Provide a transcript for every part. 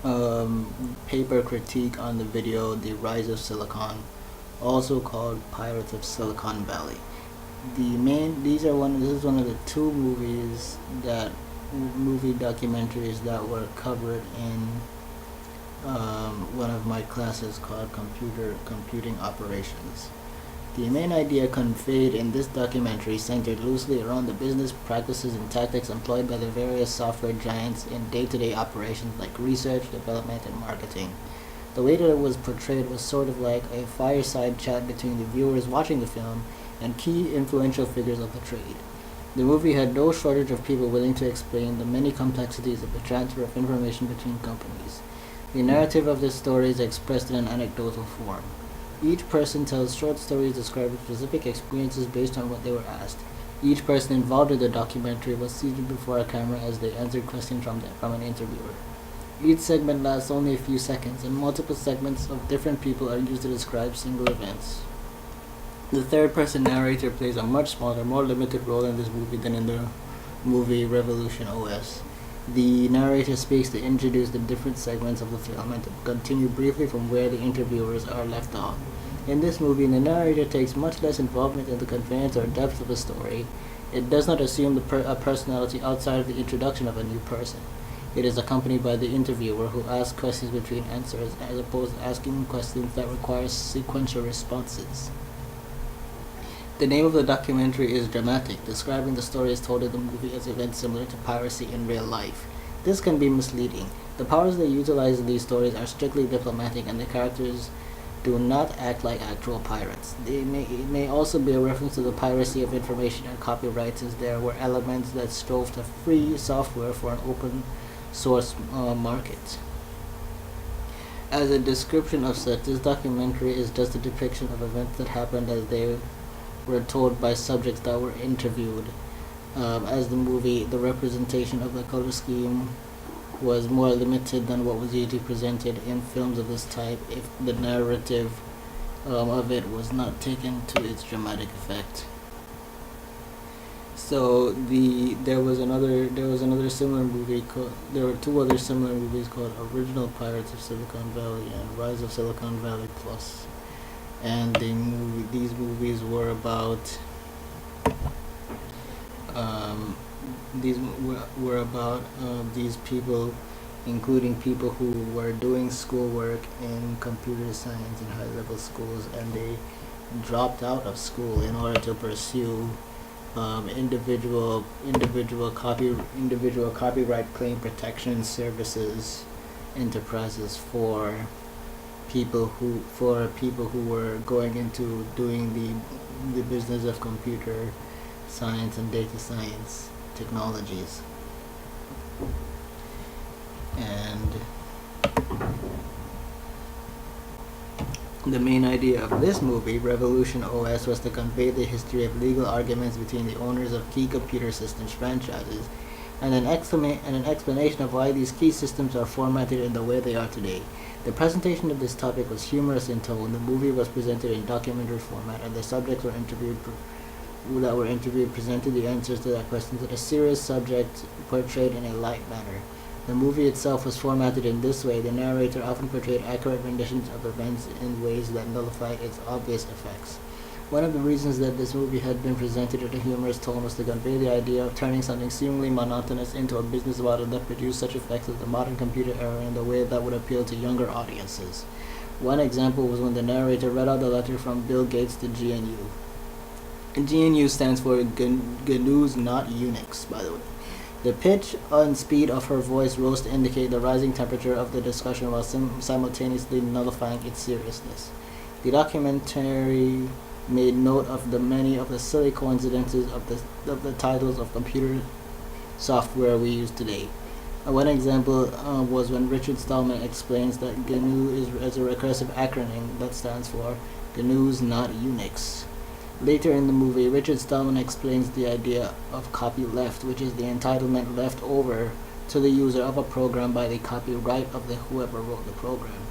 paper critique on the video The Rise of Silicon, also called Pirates of Silicon Valley. This is one of the two movie documentaries that were covered in one of my classes called Computing Operations. The main idea conveyed in this documentary centered loosely around the business practices and tactics employed by the various software giants in day-to-day operations like research, development, and marketing. The way that it was portrayed was sort of like a fireside chat between the viewers watching the film and key influential figures of the trade. The movie had no shortage of people willing to explain the many complexities of the transfer of information between companies. The narrative of this story is expressed in an anecdotal form. Each person tells short stories describing specific experiences based on what they were asked. Each person involved in the documentary was seated before a camera as they answered questions from an interviewer. Each segment lasts only a few seconds, and multiple segments of different people are used to describe single events. The third-person narrator plays a much smaller, more limited role in this movie than in the movie Revolution OS. The narrator speaks to introduce the different segments of the film and to continue briefly from where the interviewers are left off. In this movie, the narrator takes much less involvement in the conveyance or depth of a story. It does not assume a personality outside of the introduction of a new person. It is accompanied by the interviewer who asks questions between answers as opposed to asking questions that require sequential responses. The name of the documentary is dramatic, describing the stories told in the movie as events similar to piracy in real life. This can be misleading. The powers they utilize in these stories are strictly diplomatic, and the characters do not act like actual pirates. It may also be a reference to the piracy of information and copyright, since there were elements that strove to free software for an open source market. As a description of such, this documentary is just a depiction of events that happened as they were told by subjects that were interviewed. As the representation of the color scheme was more limited than what was usually presented in films of this type if the narrative of it was not taken to its dramatic effect. So there was another similar movie there were two other similar movies called Original Pirates of Silicon Valley and Rise of Silicon Valley Plus. And these movies were about these people, including people who were doing schoolwork in computer science in high-level schools, and they dropped out of school in order to pursue individual copyright claim protection services enterprises for people who were going into doing the business of computer science and data science technologies. And the main idea of this movie, Revolution OS, was to convey the history of legal arguments between the owners of key computer systems franchises and an explanation of why these key systems are formatted in the way they are today. The presentation of this topic was humorous in tone. The movie was presented in documentary format, and the subjects were interviewed presented the answers to that question to the serious subject portrayed in a light manner. The movie itself was formatted in this way. The narrator often portrayed accurate renditions of events in ways that nullified its obvious effects. One of the reasons that this movie had been presented in a humorous tone was to convey the idea of turning something seemingly monotonous into a business model that produced such effects as the modern computer era in a way that would appeal to younger audiences. One example was when the narrator read out the letter from Bill Gates to GNU. GNU stands for GNU's Not Unix, by the way. The pitch and speed of her voice rose to indicate the rising temperature of the discussion while simultaneously nullifying its seriousness. The documentary made note of the many of the silly coincidences of the titles of computer software we use today. One example was when Richard Stallman explains that GNU is a recursive acronym that stands for GNU's Not Unix. Later in the movie, Richard Stallman explains the idea of copyleft, which is the entitlement left over to the user of a program by the copyright of whoever wrote the program.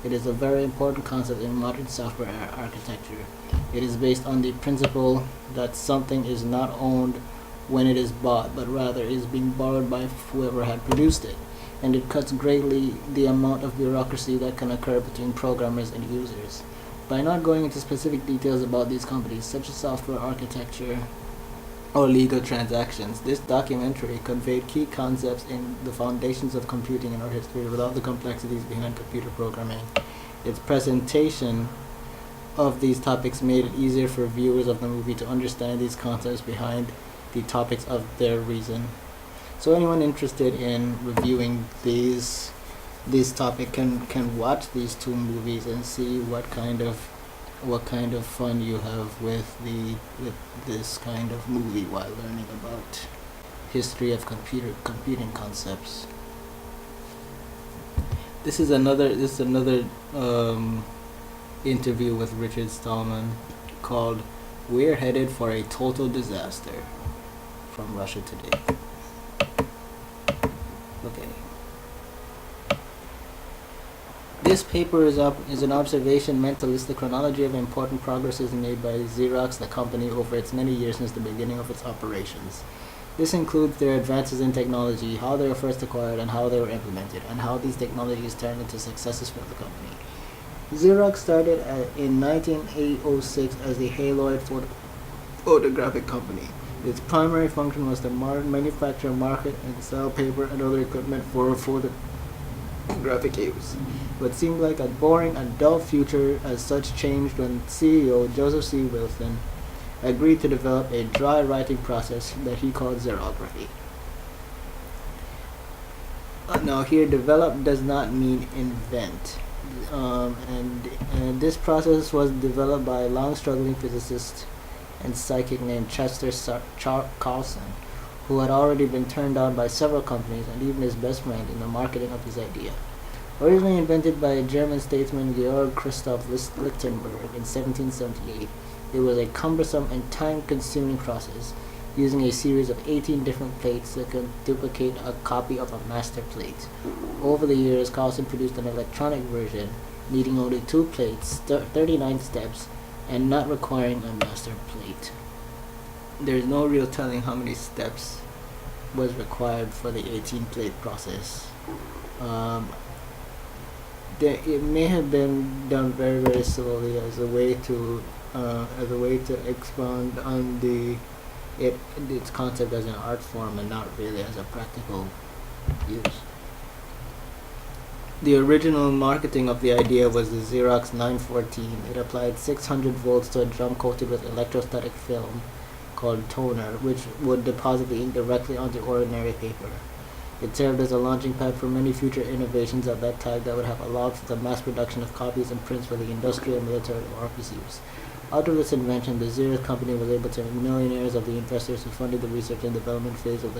It is a very important concept in modern software architecture. It is based on the principle that something is not owned when it is bought, but rather is being borrowed by whoever had produced it. and it cuts greatly the amount of bureaucracy that can occur between programmers and users. By not going into specific details about these companies, such as software architecture or legal transactions, this documentary conveyed key concepts in the foundations of computing in our history without the complexities behind computer programming. Its presentation of these topics made it easier for viewers of the movie to understand these concepts behind the topics of their reason. So anyone interested in reviewing this topic can watch these two movies and see what kind of fun you have with this kind of movie while learning about history of computing concepts. This is another interview with Richard Stallman called "We're Headed for a Total Disaster" from Russia Today. Okay. This paper is an observation meant to list the chronology of important progresses made by Xerox, the company, over its many years since the beginning of its operations. This includes their advances in technology, how they were first acquired and how they were implemented, and how these technologies turned into successes for the company. Xerox started in 1906 as the Haloid photographic company. Its primary function was to manufacture, market, and sell paper and other equipment for photographic use. What seemed like a boring and dull future as such changed when CEO Joseph C. Wilson agreed to develop a dry writing process that he called xerography. Now here, develop does not mean invent. And this process was developed by a long-struggling physicist and psychic named Chester Carlson, who had already been turned down by several companies and even his best friend in the marketing of his idea. Originally invented by German statesman Georg Christoph Lichtenberg in 1778, it was a cumbersome and time-consuming process, using a series of 18 different plates that could duplicate a copy of a master plate. Over the years, Carlson produced an electronic version, needing only 2 plates, 39 steps, and not requiring a master plate. There is no real telling how many steps was required for the 18-plate process. It may have been done very, very slowly as a way to expound on its concept as an art form and not really as a practical use. The original marketing of the idea was the Xerox 914. It applied 600 volts to a drum coated with electrostatic film called toner, which would deposit the ink directly onto ordinary paper. It served as a launching pad for many future innovations at that time that would have allowed for the mass production of copies and prints for the industrial, military, or office use. Out of this invention, the Xerox company was able to make millionaires of the investors who funded the research and development phase of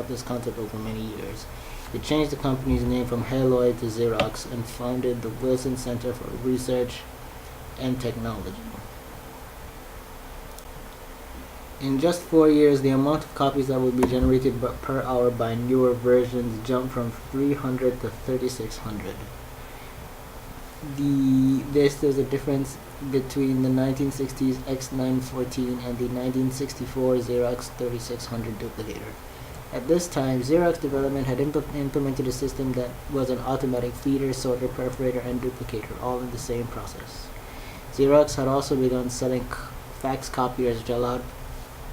this concept over many years. It changed the company's name from Haloid to Xerox and founded the Wilson Center for Research and Technology. In just 4 years, the amount of copies that would be generated per hour by newer versions jumped from 300 to 3,600. There's a difference between the 1960s X914 and the 1964 Xerox 3600 duplicator. At this time, Xerox development had implemented a system that was an automatic feeder, sorter, perforator, and duplicator, all in the same process. Xerox had also begun selling fax copiers, which allowed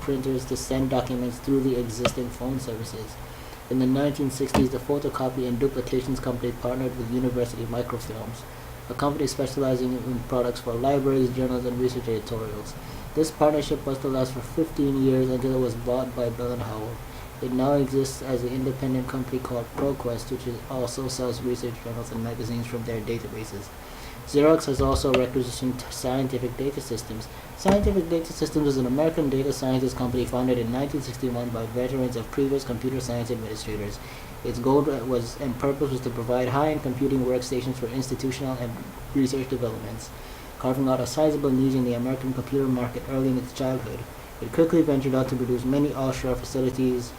printers to send documents through the existing phone services. In the 1960s, the photocopy and duplications company partnered with University Microfilms, a company specializing in products for libraries, journals, and research editorials. This partnership was to last for 15 years until it was bought by Bell & Howell. It now exists as an independent company called ProQuest, which also sells research journals and magazines from their databases. Xerox has also requisitioned Scientific Data Systems. Scientific Data Systems is an American data sciences company founded in 1961 by veterans of previous computer science administrators. Its goal and purpose was to provide high-end computing workstations for institutional and research developments, carving out a sizable niche in the American computer market early in its childhood. It quickly ventured out to produce many offshore facilities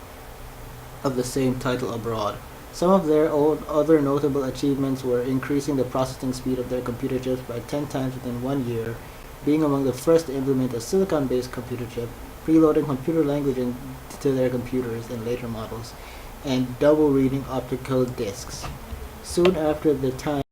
of the same title abroad. Some of their other notable achievements were increasing the processing speed of their computer chips by 10 times within 1 year, being among the first to implement a silicon-based computer chip, preloading computer language into their computers in later models, and double reading optical discs. Soon after the time